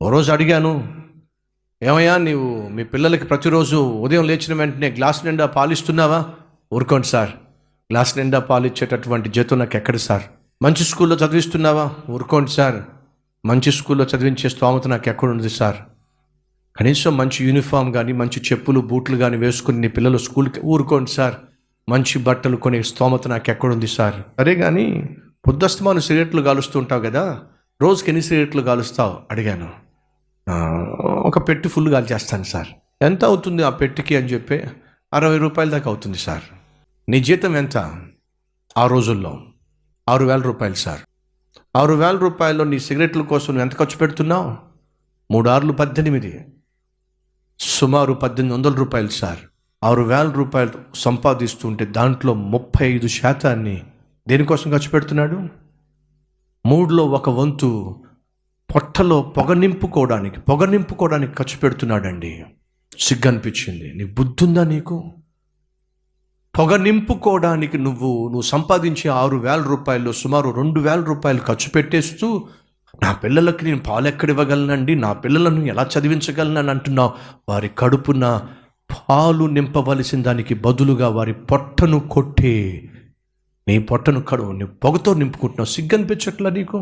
ఓ రోజు అడిగాను, ఏమయ్యా నీవు మీ పిల్లలకి ప్రతిరోజు ఉదయం లేచిన వెంటనే గ్లాస్ నిండా పాలిస్తున్నావా? ఊరుకోండి సార్, గ్లాస్ నిండా పాలు ఇచ్చేటటువంటి జీతం నాకు ఎక్కడ సార్. మంచి స్కూల్లో చదివిస్తున్నావా? ఊరుకోండి సార్, మంచి స్కూల్లో చదివించే స్తోమత నాకు ఎక్కడుంది సార్. కనీసం మంచి యూనిఫామ్ కానీ మంచి చెప్పులు బూట్లు కానీ వేసుకుని నీ పిల్లలు స్కూల్కి, ఊరుకోండి సార్, మంచి బట్టలు కొనే స్తోమత నాకు ఎక్కడుంది సార్. సరే కానీ పొద్దస్తమాను సిగరెట్లు కాలుస్తుంటావు కదా, రోజుకి ఎన్ని సిగరెట్లు కాలుస్తావు అడిగాను. ఒక పెట్టి ఫుల్ కాల్చేస్తాను సార్. ఎంత అవుతుంది ఆ పెట్టికి అని చెప్పి 60 రూపాయల దాకా అవుతుంది సార్. నీ జీతం ఎంత ఆ రోజుల్లో? 6,000 రూపాయలు సార్. 6,000 రూపాయల్లో నీ సిగరెట్ల కోసం నువ్వు ఎంత ఖర్చు పెడుతున్నావు? 3 ఆరులు 18, సుమారు 1,800 రూపాయలు సార్. 6,000 రూపాయలు సంపాదిస్తుంటే దాంట్లో 35% దేనికోసం ఖర్చు పెడుతున్నాడు? 3లో 1 వంతు పొట్టలో పొగ నింపుకోవడానికి ఖర్చు పెడుతున్నాడండి. సిగ్గు అనిపించింది. నీ బుద్ధి ఉందా నీకు? పొగ నింపుకోవడానికి నువ్వు సంపాదించే 6,000 రూపాయలు సుమారు 2,000 రూపాయలు ఖర్చు పెట్టేస్తూ నా పిల్లలకి నేను పాలు ఎక్కడ ఇవ్వగలనండి, నా పిల్లలను ఎలా చదివించగలనని అంటున్నావు. వారి కడుపున పాలు నింపవలసిన దానికి బదులుగా వారి పొట్టను కొట్టే నీ పొట్టను నీ పొగతో నింపుకుంటున్నావు. సిగ్గు అనిపించట్లా నీకు?